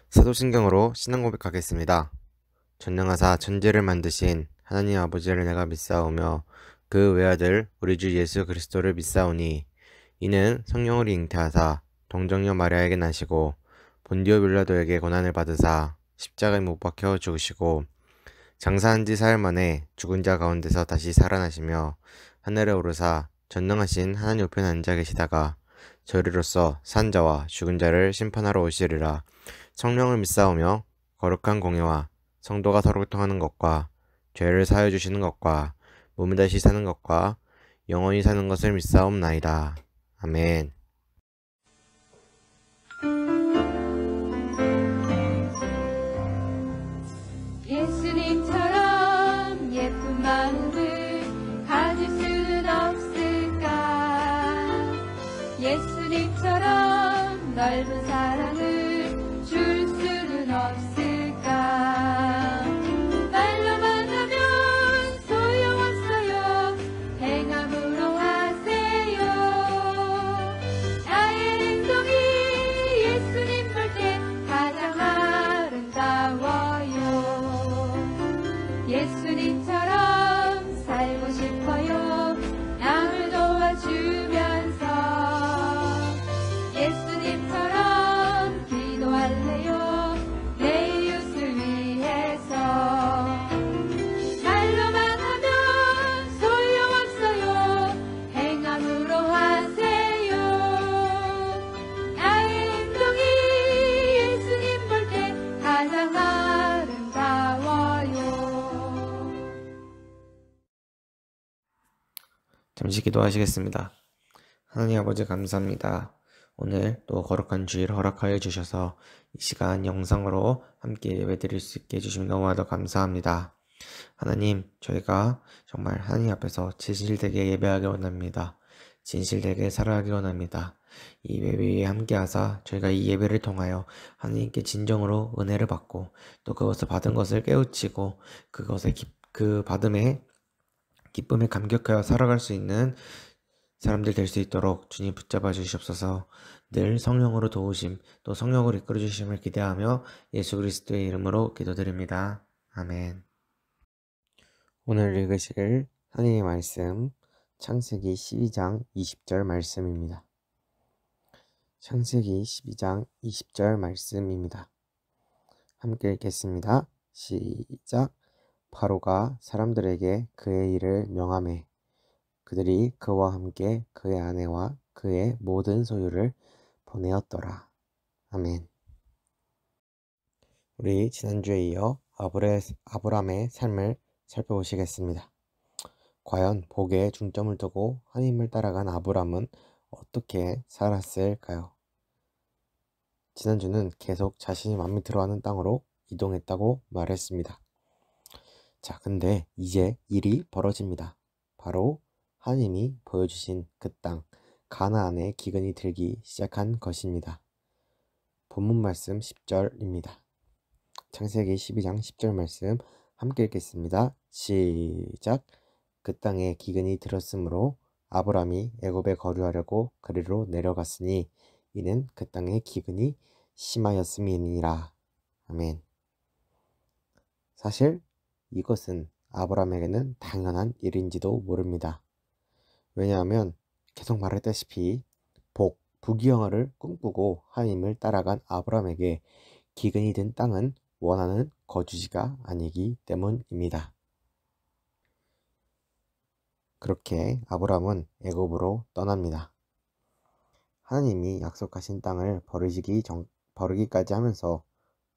사도신경으로 신앙 고백하겠습니다. 전능하사 천지를 만드신 하나님 아버지를 내가 믿사오며 그 외아들 우리 주 예수 그리스도를 믿사오니 이는 성령을 잉태하사 동정녀 마리아에게 나시고 본디오 빌라도에게 고난을 받으사 십자가에 못 박혀 죽으시고 장사한 지 사흘 만에 죽은 자 가운데서 다시 살아나시며 하늘에 오르사 전능하신 하나님 우편에 앉아 계시다가 저리로서 산 자와 죽은 자를 심판하러 오시리라. 성령을 믿사오며 거룩한 공예와 성도가 서로 교통하는 것과 죄를 사하여 주시는 것과 몸을 다시 사는 것과 영원히 사는 것을 믿사옵나이다. 아멘. 예수님처럼 예쁜 마음을 가질 수는 없을까? 예수님처럼 넓은 사랑을 줄 수는 없을까? 말로만 하면 소용없어요. 행함으로 하세요. 나의 행동이 예수님 볼 때 가장 아름다워요. 예수님처럼 살고 싶어요. 남을 도와주면서 예수님처럼 기도할래요. 내 이웃을 위해서. 말로만 하면 소용없어요. 행함으로 하세요. 나의 행동이 예수님 볼 때 가장 아름다워요. 잠시 기도하시겠습니다. 하나님 아버지 감사합니다. 오늘 또 거룩한 주일 허락하여 주셔서 이 시간 영상으로 함께 예배드릴 수 있게 해주시면 너무나도 감사합니다. 하나님, 저희가 정말 하나님 앞에서 진실되게 예배하기 원합니다. 진실되게 살아가기 원합니다. 이 예배에 함께하사 저희가 이 예배를 통하여 하나님께 진정으로 은혜를 받고 또 그것을 받은 것을 깨우치고 그 받음에 기쁨에 감격하여 살아갈 수 있는 사람들 될 수 있도록 주님 붙잡아 주시옵소서. 늘 성령으로 도우심 또 성령으로 이끌어 주심을 기대하며 예수 그리스도의 이름으로 기도드립니다. 아멘. 오늘 읽으실 하나님의 말씀 창세기 12장 20절 말씀입니다. 창세기 12장 20절 말씀입니다. 함께 읽겠습니다. 시작. 바로가 사람들에게 그의 일을 명하매 그들이 그와 함께 그의 아내와 그의 모든 소유를 보내었더라. 아멘. 우리 지난주에 이어 아브람의 삶을 살펴보시겠습니다. 과연 복에 중점을 두고 하나님을 따라간 아브람은 어떻게 살았을까요? 지난주는 계속 자신이 마음에 들어하는 땅으로 이동했다고 말했습니다. 자, 근데 이제 일이 벌어집니다. 바로 하나님이 보여주신 그 땅, 가나안에 기근이 들기 시작한 것입니다. 본문 말씀 10절입니다. 창세기 12장 10절 말씀 함께 읽겠습니다. 시작. 그 땅에 기근이 들었으므로 아브람이 애굽에 거류하려고 그리로 내려갔으니 이는 그 땅에 기근이 심하였음이니라. 아멘. 사실 이것은 아브람에게는 당연한 일인지도 모릅니다. 왜냐하면 계속 말했다시피 부귀영화를 꿈꾸고 하나님을 따라간 아브람에게 기근이 든 땅은 원하는 거주지가 아니기 때문입니다. 그렇게 아브람은 애굽으로 떠납니다. 하나님이 약속하신 땅을 버리기까지 하면서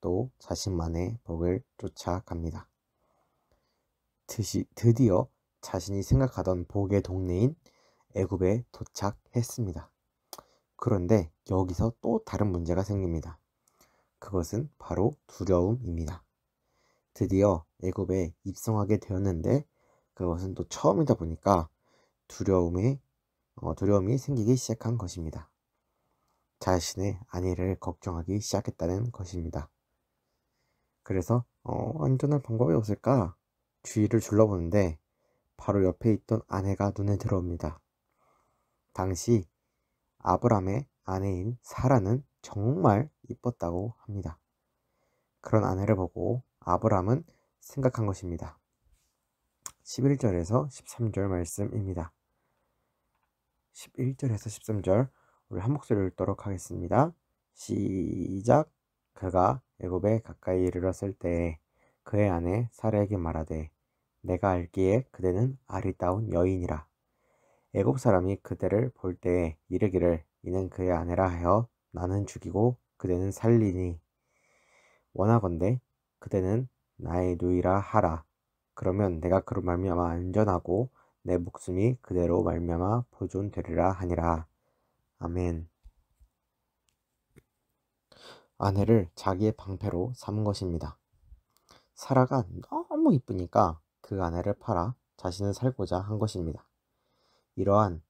또 자신만의 복을 쫓아갑니다. 드디어 자신이 생각하던 복의 동네인 애굽에 도착했습니다. 그런데 여기서 또 다른 문제가 생깁니다. 그것은 바로 두려움입니다. 드디어 애굽에 입성하게 되었는데 그것은 또 처음이다 보니까 두려움이 생기기 시작한 것입니다. 자신의 아내를 걱정하기 시작했다는 것입니다. 그래서 안전할 방법이 없을까? 주위를 둘러보는데 바로 옆에 있던 아내가 눈에 들어옵니다. 당시 아브람의 아내인 사라는 정말 이뻤다고 합니다. 그런 아내를 보고 아브람은 생각한 것입니다. 11절에서 13절 말씀입니다. 11절에서 13절 우리 한 목소리를 읽도록 하겠습니다. 시작. 그가 애굽에 가까이 이르렀을 때에 그의 아내 사라에게 말하되 내가 알기에 그대는 아리따운 여인이라. 애굽 사람이 그대를 볼 때에 이르기를 이는 그의 아내라 하여 나는 죽이고 그대는 살리니 원하건대 그대는 나의 누이라 하라. 그러면 내가 그로 말미암아 안전하고 내 목숨이 그대로 말미암아 보존되리라 하니라. 아멘. 아내를 자기의 방패로 삼은 것입니다. 사라가 너무 이쁘니까 그 아내를 팔아 자신을 살고자 한 것입니다. 이러한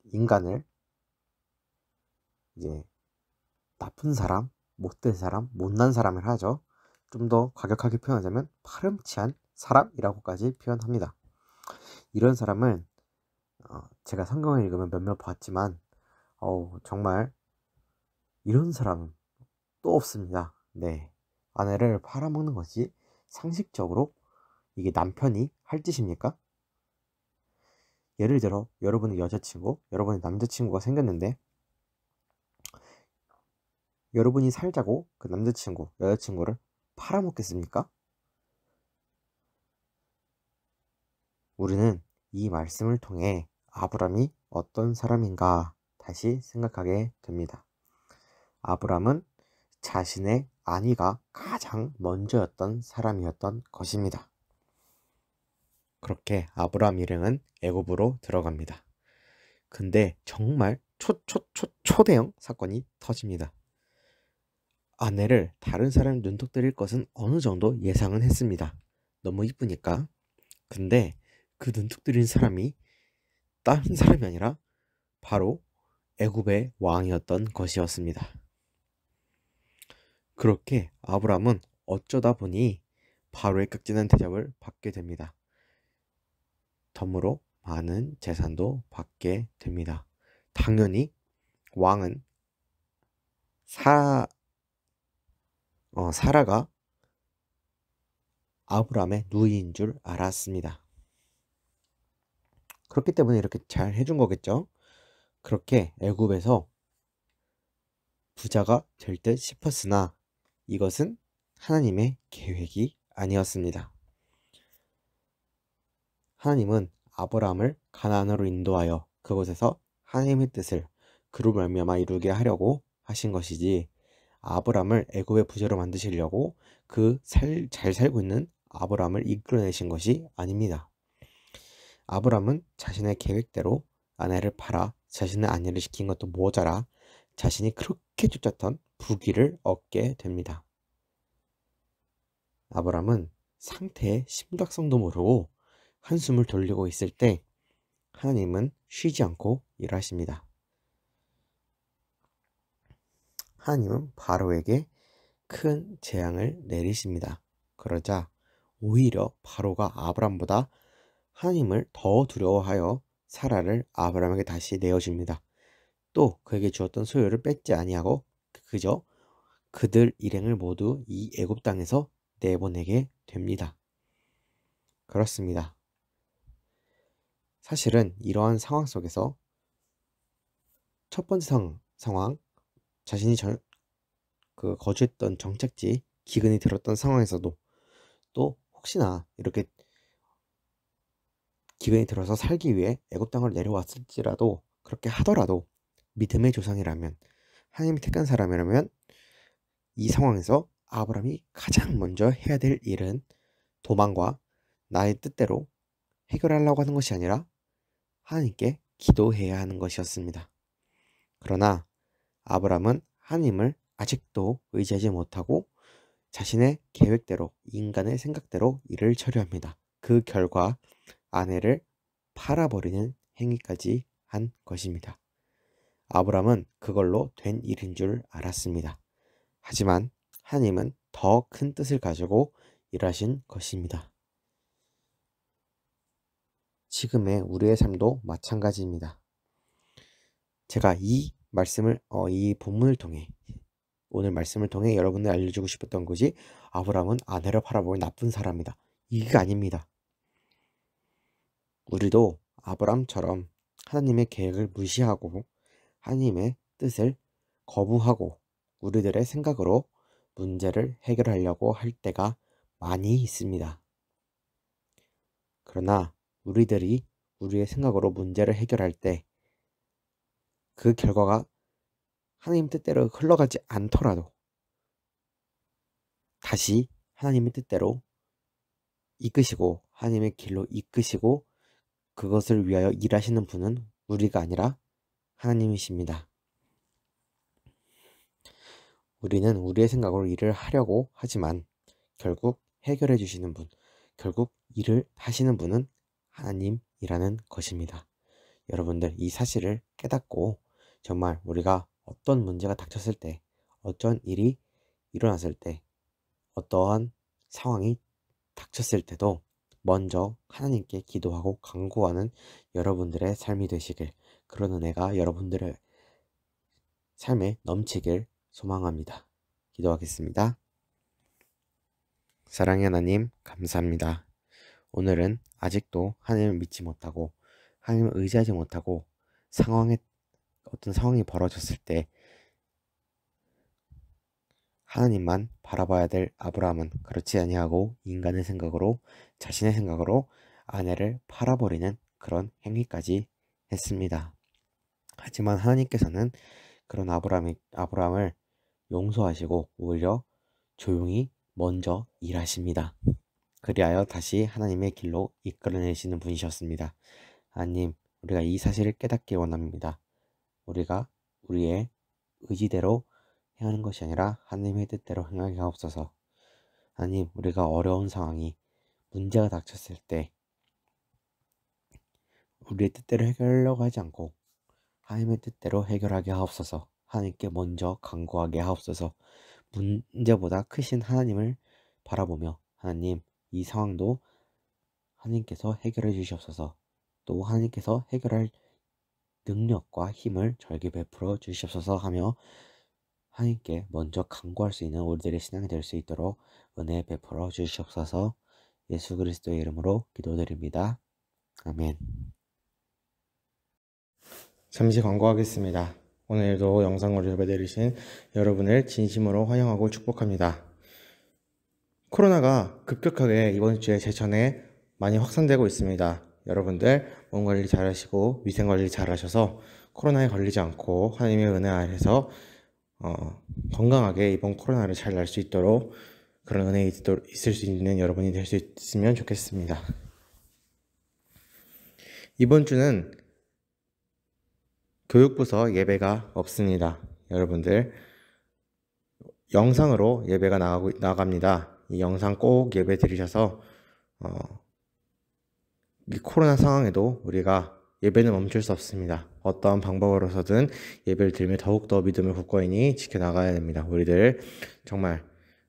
인간을 이제 나쁜 사람, 못된 사람, 못난 사람을 하죠. 좀 더 과격하게 표현하자면 파렴치한 사람이라고까지 표현합니다. 이런 사람은 제가 성경을 읽으면 몇몇 봤지만 정말 이런 사람은 또 없습니다. 네, 아내를 팔아먹는 것이 상식적으로 이게 남편이 할 짓입니까? 예를 들어 여러분의 여자친구, 여러분의 남자친구가 생겼는데 여러분이 살자고 그 남자친구, 여자친구를 팔아먹겠습니까? 우리는 이 말씀을 통해 아브람이 어떤 사람인가 다시 생각하게 됩니다. 아브람은 자신의 안위가 가장 먼저였던 사람이었던 것입니다. 그렇게 아브람 일행은 애굽으로 들어갑니다. 근데 정말 초대형 사건이 터집니다. 아내를 다른 사람 눈독 들일 것은 어느 정도 예상은 했습니다. 너무 이쁘니까. 근데 그 눈독 들인 사람이 다른 사람이 아니라 바로 애굽의 왕이었던 것이었습니다. 그렇게 아브람은 어쩌다 보니 바로의 깍지난 대접을 받게 됩니다. 덤으로 많은 재산도 받게 됩니다. 당연히 왕은 사라가 아브람의 누이인 줄 알았습니다. 그렇기 때문에 이렇게 잘 해준 거겠죠. 그렇게 애굽에서 부자가 될 듯 싶었으나 이것은 하나님의 계획이 아니었습니다. 하나님은 아브람을 가나안으로 인도하여 그곳에서 하나님의 뜻을 그로 말미암아 이루게 하려고 하신 것이지 아브람을 애굽의 부자로 만드시려고 잘 살고 있는 아브람을 이끌어내신 것이 아닙니다. 아브람은 자신의 계획대로 아내를 팔아 자신의 아내를 시킨 것도 모자라 자신이 그렇게 쫓았던 부귀를 얻게 됩니다. 아브람은 상태의 심각성도 모르고 한숨을 돌리고 있을 때 하나님은 쉬지 않고 일하십니다. 하나님은 바로에게 큰 재앙을 내리십니다. 그러자 오히려 바로가 아브람보다 하나님을 더 두려워하여 사라를 아브람에게 다시 내어줍니다. 또 그에게 주었던 소유를 뺏지 아니하고 그저 그들 일행을 모두 이 애굽 땅에서 내보내게 됩니다. 그렇습니다. 사실은 이러한 상황 속에서 첫 번째 상황 자신이 거주했던 정착지 기근이 들었던 상황에서도 또 혹시나 이렇게 기근이 들어서 살기 위해 애굽 땅을 내려왔을지라도 그렇게 하더라도 믿음의 조상이라면 하나님이 택한 사람이라면 이 상황에서 아브람이 가장 먼저 해야 될 일은 도망과 나의 뜻대로 해결하려고 하는 것이 아니라 하나님께 기도해야 하는 것이었습니다. 그러나 아브람은 하나님을 아직도 의지하지 못하고 자신의 계획대로 인간의 생각대로 일을 처리합니다. 그 결과 아내를 팔아버리는 행위까지 한 것입니다. 아브람은 그걸로 된 일인 줄 알았습니다. 하지만 하나님은 더 큰 뜻을 가지고 일하신 것입니다. 지금의 우리의 삶도 마찬가지입니다. 제가 이 말씀을 이 본문을 통해 오늘 말씀을 통해 여러분들 알려주고 싶었던 것이 아브라함은 아내를 팔아버린 나쁜 사람이다. 이게 아닙니다. 우리도 아브라함처럼 하나님의 계획을 무시하고 하나님의 뜻을 거부하고 우리들의 생각으로 문제를 해결하려고 할 때가 많이 있습니다. 그러나 우리들이 우리의 생각으로 문제를 해결할 때 그 결과가 하나님 뜻대로 흘러가지 않더라도 다시 하나님의 뜻대로 이끄시고 하나님의 길로 이끄시고 그것을 위하여 일하시는 분은 우리가 아니라 하나님이십니다. 우리는 우리의 생각으로 일을 하려고 하지만 결국 해결해 주시는 분, 결국 일을 하시는 분은 하나님이라는 것입니다. 여러분들 이 사실을 깨닫고 정말 우리가 어떤 문제가 닥쳤을 때, 어떤 일이 일어났을 때, 어떠한 상황이 닥쳤을 때도 먼저 하나님께 기도하고 간구하는 여러분들의 삶이 되시길, 그런 은혜가 여러분들의 삶에 넘치길 소망합니다. 기도하겠습니다. 사랑의 하나님, 감사합니다. 오늘은 아직도 하나님을 믿지 못하고 하나님을 의지하지 못하고 어떤 상황이 벌어졌을 때 하나님만 바라봐야 될 아브라함은 그렇지 아니하고 인간의 생각으로, 자신의 생각으로 아내를 팔아버리는 그런 행위까지 했습니다. 하지만 하나님께서는 그런 아브라함을 용서하시고 오히려 조용히 먼저 일하십니다. 그리하여 다시 하나님의 길로 이끌어내시는 분이셨습니다. 하나님, 우리가 이 사실을 깨닫기 원합니다. 우리가 우리의 의지대로 행하는 것이 아니라 하나님의 뜻대로 행하게 하옵소서. 하나님, 우리가 어려운 상황이, 문제가 닥쳤을 때 우리의 뜻대로 해결하려고 하지 않고 하나님의 뜻대로 해결하게 하옵소서. 하나님께 먼저 간구하게 하옵소서. 문제보다 크신 하나님을 바라보며 하나님, 이 상황도 하나님께서 해결해 주시옵소서. 또 하나님께서 해결할 능력과 힘을 저에게 베풀어 주시옵소서 하며 하나님께 먼저 간구할 수 있는 우리들의 신앙이 될 수 있도록 은혜 베풀어 주시옵소서. 예수 그리스도의 이름으로 기도드립니다. 아멘. 잠시 광고하겠습니다. 오늘도 영상으로 예배드리신 여러분을 진심으로 환영하고 축복합니다. 코로나가 급격하게 이번 주에 제천에 많이 확산되고 있습니다. 여러분들 몸 관리 잘 하시고 위생 관리 잘 하셔서 코로나에 걸리지 않고 하나님의 은혜 아래서 건강하게 이번 코로나를 잘 날 수 있도록 그런 은혜 있을 수 있는 여러분이 될 수 있으면 좋겠습니다. 이번 주는 교육부서 예배가 없습니다. 여러분들 영상으로 예배가 나갑니다. 이 영상 꼭 예배 드리셔서 이 코로나 상황에도 우리가 예배는 멈출 수 없습니다. 어떠한 방법으로서든 예배를 드리며 더욱더 믿음을 굳건히 지켜나가야 됩니다. 우리들 정말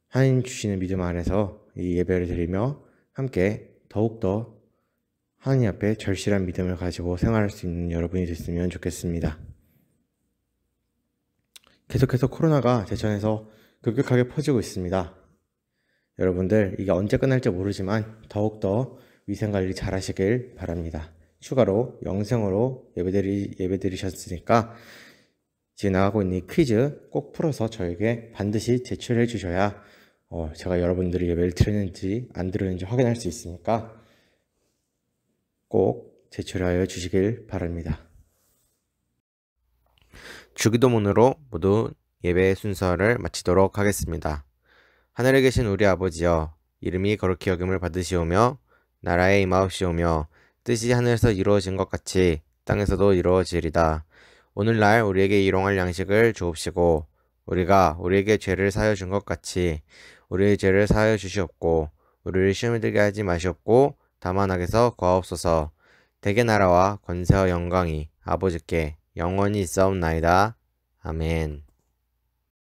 하나님 주시는 믿음 안에서 이 예배를 드리며 함께 더욱더 하나님 앞에 절실한 믿음을 가지고 생활할 수 있는 여러분이 됐으면 좋겠습니다. 계속해서 코로나가 제천에서 급격하게 퍼지고 있습니다. 여러분들 이게 언제 끝날지 모르지만 더욱더 위생관리 잘 하시길 바랍니다. 추가로 영상으로 예배드리셨으니까 지금 나가고 있는 이 퀴즈 꼭 풀어서 저에게 반드시 제출해 주셔야 제가 여러분들이 예배를 드렸는지 안 드렸는지 확인할 수 있으니까 꼭 제출하여 주시길 바랍니다. 주기도문으로 모두 예배 순서를 마치도록 하겠습니다. 하늘에 계신 우리 아버지여, 이름이 거룩히 여김을 받으시오며 나라에 임하옵시오며 뜻이 하늘에서 이루어진 것 같이 땅에서도 이루어지리다. 오늘날 우리에게 일용할 양식을 주옵시고 우리가 우리에게 죄를 사하여 준 것 같이 우리의 죄를 사하여 주시옵고 우리를 시험에 들게 하지 마시옵고 다만 악에서 구하옵소서. 대개 나라와 권세와 영광이 아버지께 영원히 있사옵나이다. 아멘.